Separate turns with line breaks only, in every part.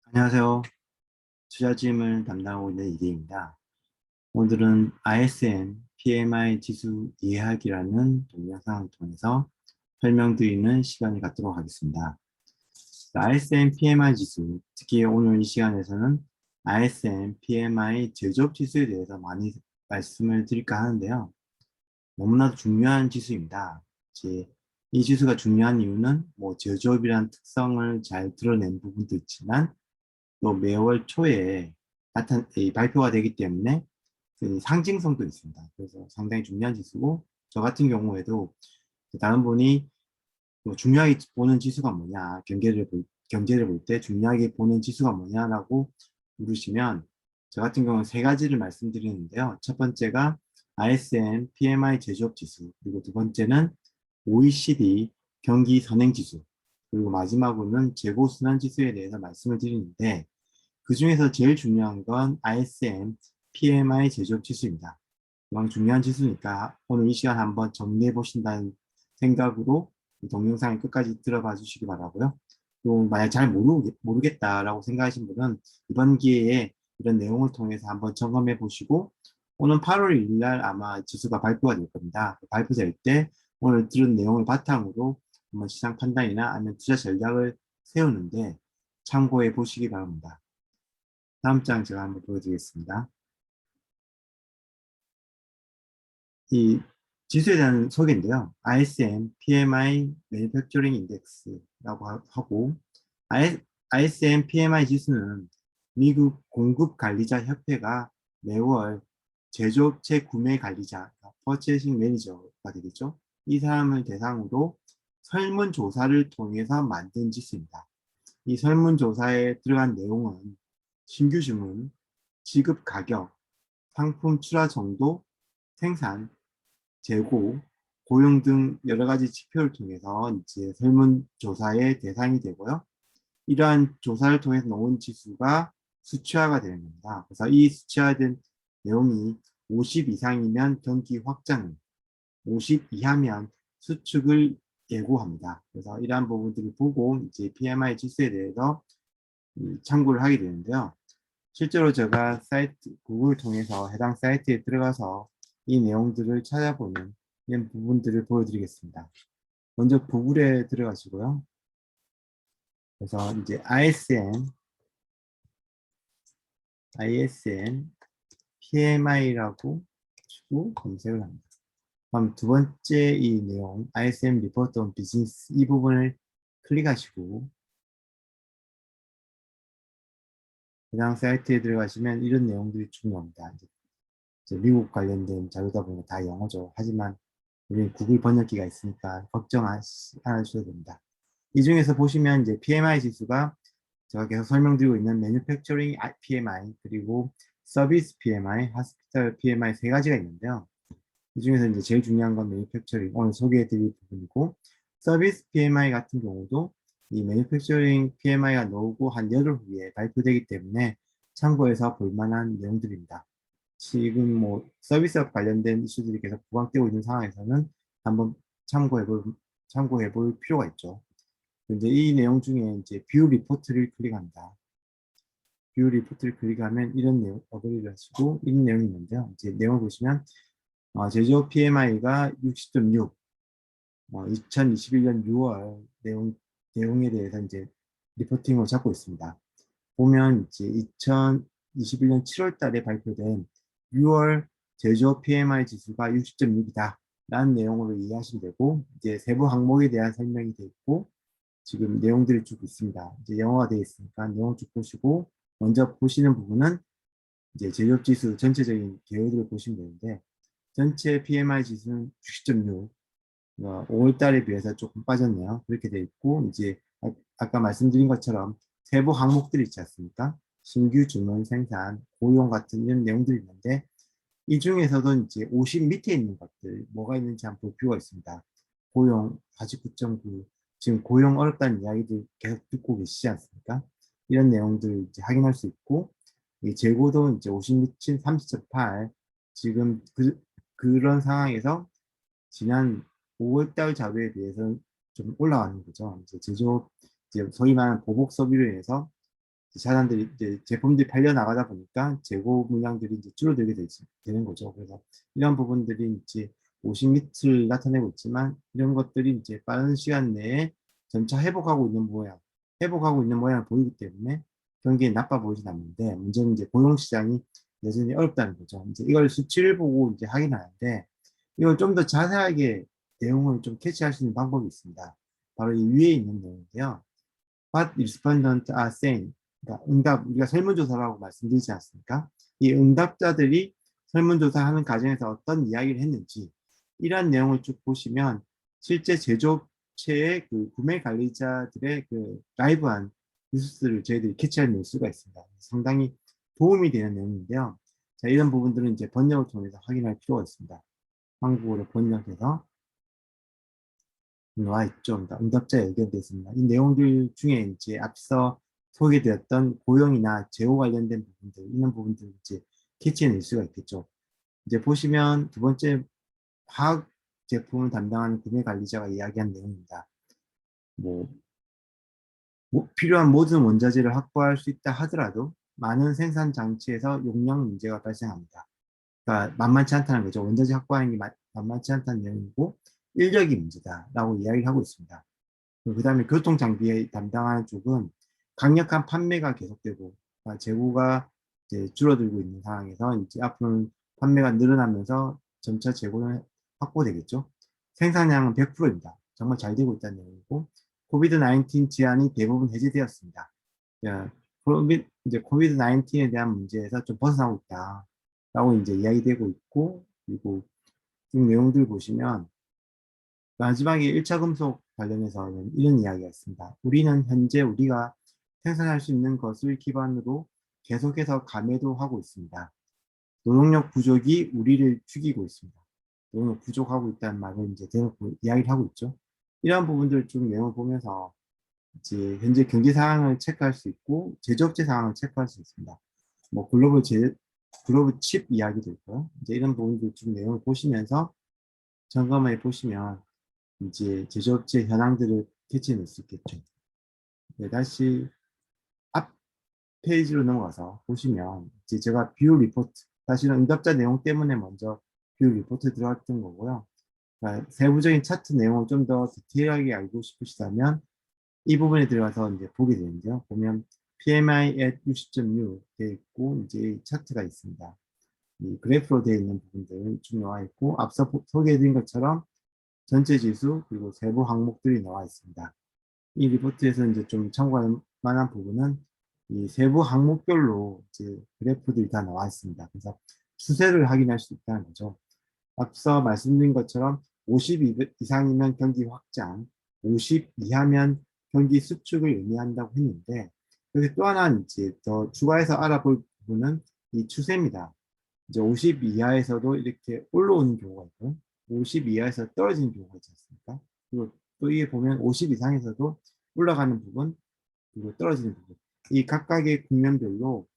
안녕하세요. 투자짐을 담당하고 있는 이대입니다. 오늘은 ISM PMI 지수 이해하기라는 동영상을 통해서 설명드리는 시간을 갖도록 하겠습니다. ISM PMI 지수, 특히 오늘 이 시간에서는 ISM PMI 제조업 지수에 대해서 많이 말씀을 드릴까 하는데요. 너무나도 중요한 지수입니다. 이 지수가 중요한 이유는 제조업이라는 특성을 잘 드러낸 부분도 있지만 또 매월 초에 발표가 되기 때문에 그 상징성도 있습니다. 그래서 상당히 중요한 지수고, 저 같은 경우에도 다른 분이 중요하게 보는 지수가 뭐냐, 경제를 볼 때 중요하게 보는 지수가 뭐냐라고 물으시면, 저 같은 경우는 세 가지를 말씀드리는데요. 첫 번째가 ISM PMI 제조업 지수, 그리고 두 번째는 OECD 경기 선행 지수, 그리고 마지막으로는 재고 순환 지수에 대해서 말씀을 드리는데, 그 중에서 제일 중요한 건 ISM PMI 제조업 지수입니다. 이건 중요한 지수니까 오늘 이 시간 한번 정리해 보신다는 생각으로 이 동영상을 끝까지 들어봐 주시기 바라고요. 또 만약 잘 모르겠다라고 생각하신 분은 이번 기회에 이런 내용을 통해서 한번 점검해 보시고, 오늘 8월 1일 날 아마 지수가 발표가 될 겁니다. 발표될 때 오늘 들은 내용을 바탕으로 한번 시장 판단이나 아니면 투자 전략을 세우는데 참고해 보시기 바랍니다. 다음 장 제가 한번 보여드리겠습니다. 이 지수에 대한 소개인데요. ISM PMI Manufacturing Index라고 하고, ISM PMI 지수는 미국 공급관리자 협회가 매월 제조업체 구매 관리자, Purchasing Manager가 되겠죠. 이 사람을 대상으로 설문조사를 통해서 만든 지수입니다. 이 설문조사에 들어간 내용은 신규 주문, 지급 가격, 상품 출하 정도, 생산, 재고, 고용 등 여러 가지 지표를 통해서 이제 설문조사의 대상이 되고요. 이러한 조사를 통해서 나온 지수가 수치화가 되는 겁니다. 그래서 이 수치화된 내용이 50 이상이면 경기 확장, 50 이하면 수축을 예고합니다. 그래서 이러한 부분들을 보고 이제 PMI 지수에 대해서 참고를 하게 되는데요. 실제로 제가 구글을 통해서 해당 사이트에 들어가서 이 내용들을 찾아보는 이런 부분들을 보여드리겠습니다. 먼저 구글에 들어가시고요. 그래서 이제 ISM PMI라고 치고 검색을 합니다. 그럼 두 번째 이 내용, ISM 리포트 온 비즈니스 이 부분을 클릭하시고 해당 사이트에 들어가시면 이런 내용들이 쭉 나옵니다. 미국 관련된 자료다 보니 다 영어죠. 하지만 우리 구글 번역기가 있으니까 걱정 안 하셔도 됩니다. 이 중에서 보시면 이제 PMI 지수가 제가 계속 설명드리고 있는 Manufacturing PMI, 그리고 Service PMI, Hospital PMI 세 가지가 있는데요. 이 중에서 이제 제일 중요한 건 Manufacturing, 오늘 소개해드릴 부분이고, Service PMI 같은 경우도 이 Manufacturing PMI가 나오고 한 열흘 후에 발표되기 때문에 참고해서 볼만한 내용들입니다. 지금 서비스와 관련된 이슈들이 계속 부각되고 있는 상황에서는 한번 참고해 볼 필요가 있죠. 이제 이 내용 중에 이제 뷰 리포트를 클릭합니다. 뷰 리포트를 클릭하면 이런 내용, 어그리를 하시고 이런 내용이 있는데요. 이제 내용을 보시면 제조업 PMI가 60.6, 2021년 6월 내용에 대해서 이제 리포팅을 잡고 있습니다. 보면 이제 2021년 7월 달에 발표된 6월 제조업 PMI 지수가 60.6이다 라는 내용으로 이해하시면 되고, 이제 세부 항목에 대한 설명이 되어 있고 지금 내용들이 쭉 있습니다. 이제 영어가 되어 있으니까 내용 쭉 보시고, 먼저 보시는 부분은 이제 제조업 지수 전체적인 개요들을 보시면 되는데, 전체 PMI 지수는 60.6, 5월 달에 비해서 조금 빠졌네요. 그렇게 되어 있고, 이제 아까 말씀드린 것처럼 세부 항목들이 있지 않습니까? 신규 주문, 생산, 고용 같은 이런 내용들이 있는데, 이 중에서도 이제 50 밑에 있는 것들, 뭐가 있는지 한번 볼 필요가 있습니다. 고용 49.9, 지금 고용 어렵다는 이야기들 계속 듣고 계시지 않습니까? 이런 내용들 이제 확인할 수 있고, 이 재고도 이제 50 밑인 30.8, 지금 그런 상황에서 지난 5월달 자료에 비해서 좀 올라가는 거죠. 이제 제조업, 이제 소위 말하는 보복 소비로 인해서 자산들이 이제 제품들이 팔려 나가다 보니까 재고 물량들이 이제 줄어들게 되는 거죠. 그래서 이런 부분들이 이제 50미터를 나타내고 있지만 이런 것들이 이제 빠른 시간 내에 점차 회복하고 있는 모양을 보이기 때문에 경기에 나빠 보이진 않는데 문제는 이제 고용시장이 여전히 어렵다는 거죠. 이제 이걸 수치를 보고 이제 확인하는데 이걸 좀 더 자세하게 내용을 좀 캐치할 수 있는 방법이 있습니다. 바로 이 위에 있는 내용인데요. What respondents are saying. 그러니까 우리가 설문조사라고 말씀드리지 않습니까? 이 응답자들이 설문조사하는 과정에서 어떤 이야기를 했는지, 이러한 내용을 쭉 보시면 실제 제조업체의 그 구매 관리자들의 그 라이브한 뉴스를 저희들이 캐치해낼 수가 있습니다. 상당히 도움이 되는 내용인데요. 자, 이런 부분들은 이제 번역을 통해서 확인할 필요가 있습니다. 한국어로 번역해서 와 있죠. 응답자 의견도 있습니다. 이 내용들 중에 이제 앞서 소개되었던 고용이나 재고 관련된 부분들, 이런 부분들 이제 캐치해낼 수가 있겠죠. 이제 보시면 두 번째 화학 제품을 담당하는 구매 관리자가 이야기한 내용입니다. 뭐 필요한 모든 원자재를 확보할 수 있다 하더라도 많은 생산 장치에서 용량 문제가 발생합니다. 그러니까 만만치 않다는 거죠. 원자재 확보하는 게 만만치 않다는 내용이고 인력이 문제다라고 이야기를 하고 있습니다. 그 다음에 교통장비에 담당하는 쪽은 강력한 판매가 계속되고 재고가 이제 줄어들고 있는 상황에서 이제 앞으로는 판매가 늘어나면서 점차 재고는 확보되겠죠. 생산량은 100%입니다. 정말 잘 되고 있다는 내용이고 코비드-19 제한이 대부분 해제되었습니다. 이제 코비드-19에 대한 문제에서 좀 벗어나고 있다라고 이제 이야기되고 있고 그리고 쭉 내용들 보시면 마지막에 1차 금속 관련해서는 이런 이야기가 있습니다. 우리는 현재 우리가 생산할 수 있는 것을 기반으로 계속해서 감해도 하고 있습니다. 노동력 부족이 우리를 죽이고 있습니다. 노동력 부족하고 있다는 말을 이제 대놓고 이야기를 하고 있죠. 이러한 부분들 좀 내용을 보면서 이제 현재 경제 상황을 체크할 수 있고 제조업체 상황을 체크할 수 있습니다. 뭐 글로벌 칩 이야기도 있고요. 이제 이런 부분들 좀 내용을 보시면서 점검해 보시면 이제 제조업체 현황들을 캐치해낼 수 있겠죠. 네, 다시 앞 페이지로 넘어가서 보시면 이제 제가 뷰 리포트, 사실은 응답자 내용 때문에 먼저 뷰 리포트 들어갔던 거고요. 그러니까 세부적인 차트 내용을 좀 더 디테일하게 알고 싶으시다면 이 부분에 들어가서 이제 보게 되는데요. 보면 PMI at 60.6 되어 있고 이제 차트가 있습니다. 이 그래프로 되어 있는 부분들 쭉 나와 있고 앞서 소개해드린 것처럼 전체 지수 그리고 세부 항목들이 나와 있습니다. 이 리포트에서 이제 좀 참고할 만한 부분은 이 세부 항목별로 이제 그래프들이 다 나와 있습니다. 그래서 추세를 확인할 수 있다는 거죠. 앞서 말씀드린 것처럼 50 이상이면 경기 확장, 50 이하면 경기 수축을 의미한다고 했는데 여기 또 하나 이제 더 추가해서 알아볼 부분은 이 추세입니다. 이제 50 이하에서도 이렇게 올라오는 경우가 있고 50 이하에서 떨어지는 경우가 있지 않습니까? 그리고 또 이게 보면 50 이상에서도 올라가는 부분 그리고 떨어지는 부분 이 각각의 국면별로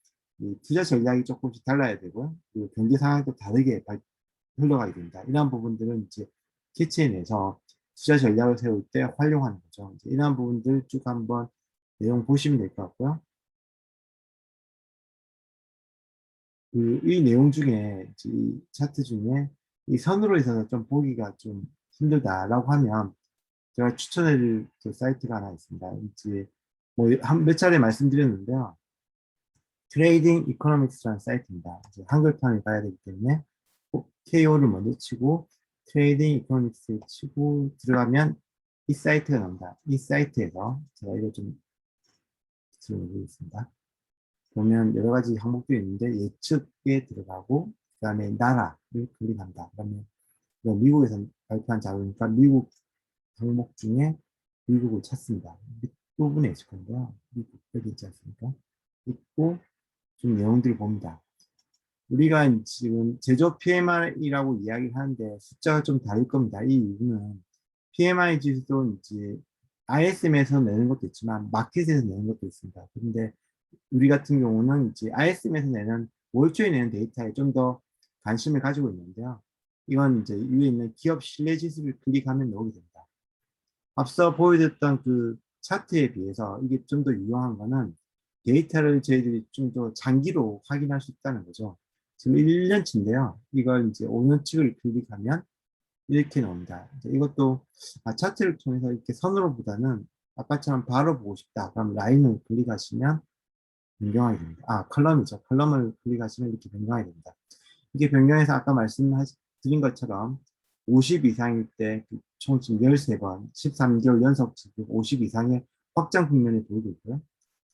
이 투자 전략이 조금씩 달라야 되고요. 그리고 경기 상황도 다르게 흘러가게 됩니다. 이러한 부분들은 이제 캐치해내서 투자 전략을 세울 때 활용하는 거죠. 이제 이러한 부분들 쭉 한번 내용 보시면 될 것 같고요. 이 내용 중에 이 차트 중에 이 선으로 있어서 좀 보기가 좀 힘들다라고 하면 제가 추천해드릴 그 사이트가 하나 있습니다. 이제 뭐 몇 차례 말씀드렸는데요. 트레이딩 이코노믹스라는 사이트입니다. 이제 한글판을 봐야 되기 때문에 꼭 KO를 먼저 치고 트레이딩 이코노믹스 치고 들어가면 이 사이트가 나옵니다. 이 사이트에서 제가 이거 좀 들어보겠습니다. 보면 여러 가지 항목들이 있는데 예측에 들어가고 그 다음에 나라를 클릭한다. 그러면 미국에서 발표한 자료니까 미국 항목 중에 미국을 찾습니다. 밑부분에 있을 건데요. 미국 여기 있지 않습니까? 있고 좀 내용들을 봅니다. 우리가 지금 제조 PMI라고 이야기를 하는데 숫자가 좀 다를 겁니다. 이 이유는 PMI 지수도 이제 ISM에서 내는 것도 있지만 마켓에서 내는 것도 있습니다. 그런데 우리 같은 경우는 이제 ISM에서 내는 월초에 내는 데이터에 좀 더 관심을 가지고 있는데요. 이건 이제 위에 있는 기업 신뢰 지수를 클릭하면 나오게 됩니다. 앞서 보여줬던 그 차트에 비해서 이게 좀 더 유용한 거는 데이터를 저희들이 좀 더 장기로 확인할 수 있다는 거죠. 지금 1년치인데요. 이걸 이제 오너측을 클릭하면 이렇게 나옵니다. 이것도 차트를 통해서 이렇게 선으로보다는 아까처럼 바로 보고 싶다. 그럼 라인을 클릭하시면 변경하게 됩니다. 컬럼이죠. 컬럼을 클릭하시면 이렇게 변경하게 됩니다. 이게 변경해서 아까 말씀드린 것처럼 50 이상일 때 총 지금 13번, 13개월 연속 지금 50 이상의 확장 국면이 보이고 있고요.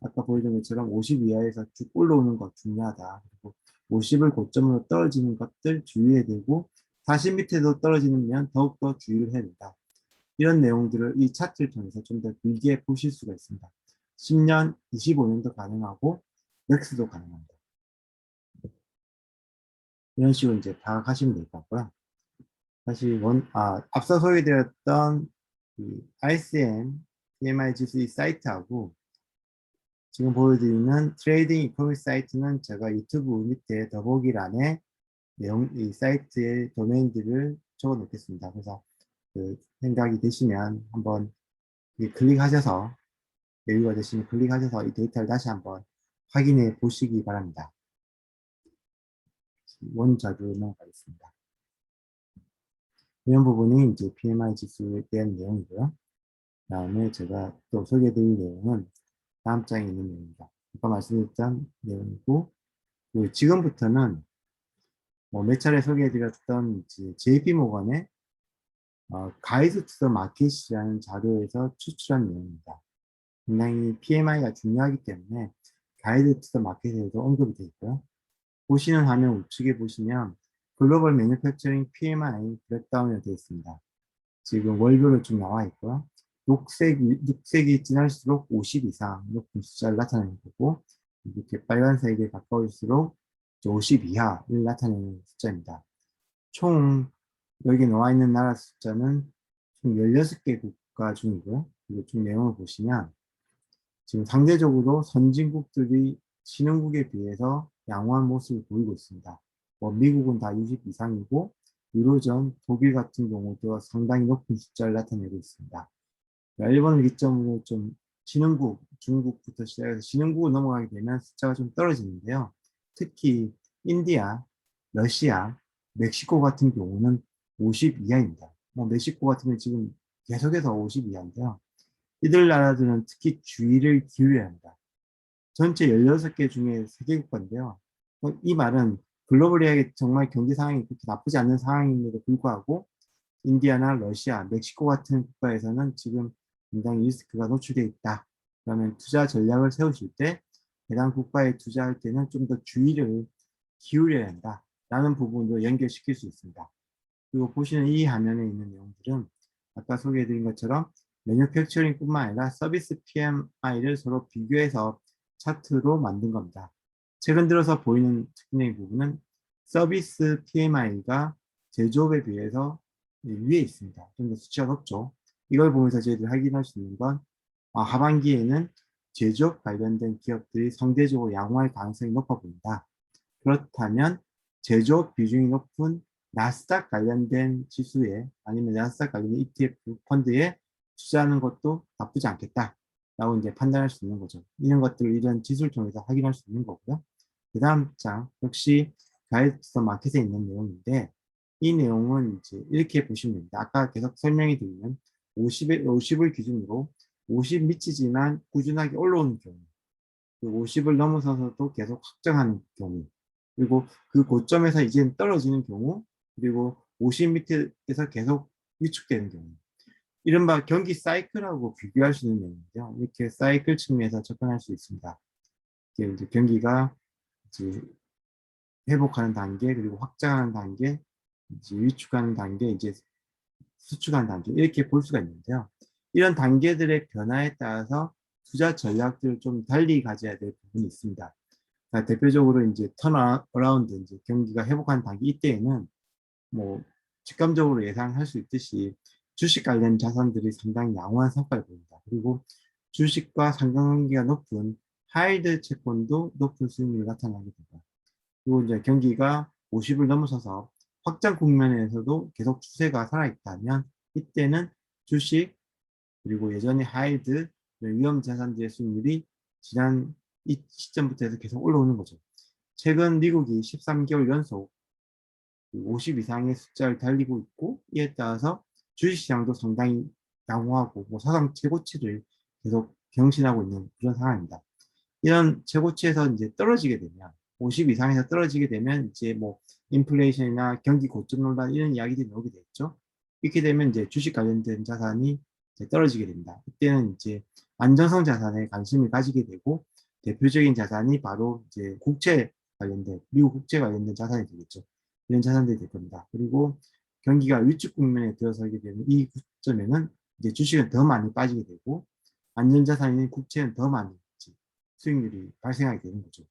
아까 보여준 것처럼 50 이하에서 쭉 올라오는 것 중요하다. 그리고 50을 고점으로 떨어지는 것들 주의해야 되고 40 밑에도 떨어지면 더욱더 주의를 해야 된다. 이런 내용들을 이 차트를 통해서 좀 더 길게 보실 수가 있습니다. 10년, 25년도 가능하고 맥스도 가능합니다. 이런 식으로 이제 파악하시면 될 것 같고요. 다시 앞서 소개드렸던 ISM, PMI 지수 이 사이트하고 지금 보여드리는 트레이딩 이커머스 사이트는 제가 유튜브 밑에 더보기란에 이 사이트의 도메인들을 적어 놓겠습니다. 그래서 그 생각이 되시면 한번 클릭하셔서 여유가 되시면 클릭하셔서 이 데이터를 다시 한번 확인해 보시기 바랍니다. 원자료로 넘어가겠습니다. 이런 부분이 이제 PMI 지수에 대한 내용이고요. 다음에 제가 또 소개해드릴 내용은 다음 장에 있는 내용입니다. 아까 말씀드렸던 내용이고, 지금부터는 몇 차례 소개해드렸던 JP 모건의 가이드 투 더 마켓이라는 자료에서 추출한 내용입니다. 굉장히 PMI가 중요하기 때문에 가이드 투 더 마켓에도 언급이 되어 있고요. 보시는 화면 우측에 보시면 글로벌 매니팩처링 PMI 브렉다운이 되어 있습니다. 지금 월별로 쭉 나와 있고요. 녹색이 진할수록 50 이상 높은 숫자를 나타내는 거고, 이렇게 빨간색에 가까울수록 50 이하를 나타내는 숫자입니다. 총 여기 나와 있는 나라 숫자는 총 16개 국가 중이고요. 그리고 쭉 내용을 보시면 지금 상대적으로 선진국들이 신흥국에 비해서 양호한 모습을 보이고 있습니다. 미국은 다 20 이상이고 유로존, 독일 같은 경우도 상당히 높은 숫자를 나타내고 있습니다. 일본을 기점으로 좀 신흥국, 중국부터 시작해서 신흥국을 넘어가게 되면 숫자가 좀 떨어지는데요. 특히 인디아, 러시아, 멕시코 같은 경우는 50 이하입니다. 멕시코 같은 경우는 지금 계속해서 50 이하인데요. 이들 나라들은 특히 주의를 기울여야 합니다. 전체 16개 중에 3개 국가인데요. 이 말은 글로벌하게 정말 경제 상황이 그렇게 나쁘지 않은 상황임에도 불구하고 인디아나 러시아, 멕시코 같은 국가에서는 지금 굉장히 리스크가 노출되어 있다. 그러면 투자 전략을 세우실 때 해당 국가에 투자할 때는 좀 더 주의를 기울여야 한다. 라는 부분도 연결시킬 수 있습니다. 그리고 보시는 이 화면에 있는 내용들은 아까 소개해드린 것처럼 매뉴팩처링뿐만 아니라 서비스 PMI를 서로 비교해서 차트로 만든 겁니다. 최근 들어서 보이는 특징적인 부분은 서비스 PMI가 제조업에 비해서 위에 있습니다. 좀 더 수치가 높죠. 이걸 보면서 저희들이 확인할 수 있는 건 하반기에는 제조업 관련된 기업들이 상대적으로 양호할 가능성이 높아 보인다. 그렇다면 제조업 비중이 높은 나스닥 관련된 지수에 아니면 나스닥 관련된 ETF 펀드에 투자하는 것도 나쁘지 않겠다. 라고 이제 판단할 수 있는 거죠. 이런 것들을 이런 지수를 통해서 확인할 수 있는 거고요. 그 다음 장, 역시 가이드서 마켓에 있는 내용인데, 이 내용은 이제 이렇게 보시면 됩니다. 아까 계속 설명이 드리면 50을 기준으로 50 미치지만 꾸준하게 올라오는 경우, 50을 넘어서서도 계속 확정하는 경우, 그리고 그 고점에서 이제 떨어지는 경우, 그리고 50 밑에서 계속 위축되는 경우, 이른바 경기 사이클하고 비교할 수 있는 내용인데요. 이렇게 사이클 측면에서 접근할 수 있습니다. 이제 경기가 이제 회복하는 단계, 그리고 확장하는 단계, 이제 위축하는 단계, 이제 수축하는 단계, 이렇게 볼 수가 있는데요. 이런 단계들의 변화에 따라서 투자 전략들을 좀 달리 가져야 될 부분이 있습니다. 대표적으로 이제 턴어라운드, 이제 경기가 회복하는 단계, 이때에는 직감적으로 예상할 수 있듯이 주식 관련 자산들이 상당히 양호한 성과를 보입니다. 그리고 주식과 상관관계가 높은 하이드 채권도 높은 수익률을 나타나게 됩니다. 그리고 이제 경기가 50을 넘어서서 확장 국면에서도 계속 추세가 살아있다면 이때는 주식 그리고 예전에 하이드 위험 자산들의 수익률이 지난 이 시점부터 해서 계속 올라오는 거죠. 최근 미국이 13개월 연속 50 이상의 숫자를 달리고 있고, 이에 따라서 주식시장도 상당히 양호하고 뭐 사상 최고치를 계속 경신하고 있는 그런 상황입니다. 이런 최고치에서 이제 떨어지게 되면 50 이상에서 떨어지게 되면 이제 뭐 인플레이션이나 경기 고점 논란 이런 이야기들이 나오게 되겠죠. 이렇게 되면 이제 주식 관련된 자산이 이제 떨어지게 됩니다. 이때는 이제 안정성 자산에 관심을 가지게 되고 대표적인 자산이 바로 이제 국채 관련된 미국 국채 관련된 자산이 되겠죠. 이런 자산들이 될 겁니다. 그리고 경기가 위축 국면에 들어서게 되는 이 시점에는 이제 주식은 더 많이 빠지게 되고 안전자산인 국채는 더 많이 수익률이 발생하게 되는 거죠.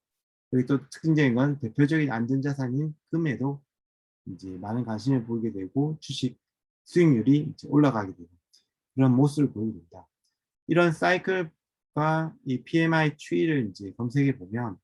그리고 또 특징적인 건 대표적인 안전자산인 금에도 이제 많은 관심을 보이게 되고 주식 수익률이 이제 올라가게 되는 그런 모습을 보이게 됩니다. 이런 사이클과 이 PMI 추이를 이제 검색해 보면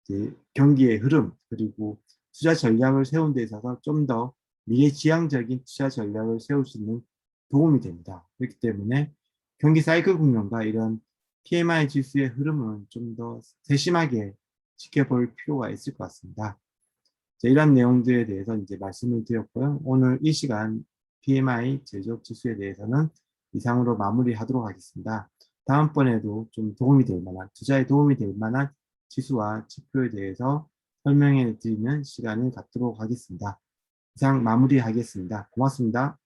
이제 경기의 흐름 그리고 투자 전략을 세운 데 있어서 좀 더 미래지향적인 투자 전략을 세울 수 있는 도움이 됩니다. 그렇기 때문에 경기 사이클 국면과 이런 PMI 지수의 흐름은 좀 더 세심하게 지켜볼 필요가 있을 것 같습니다. 이런 내용들에 대해서 이제 말씀을 드렸고요. 오늘 이 시간 PMI 제조업 지수에 대해서는 이상으로 마무리하도록 하겠습니다. 다음번에도 좀 도움이 될 만한, 투자에 도움이 될 만한 지수와 지표에 대해서 설명해 드리는 시간을 갖도록 하겠습니다. 이상 마무리하겠습니다. 고맙습니다.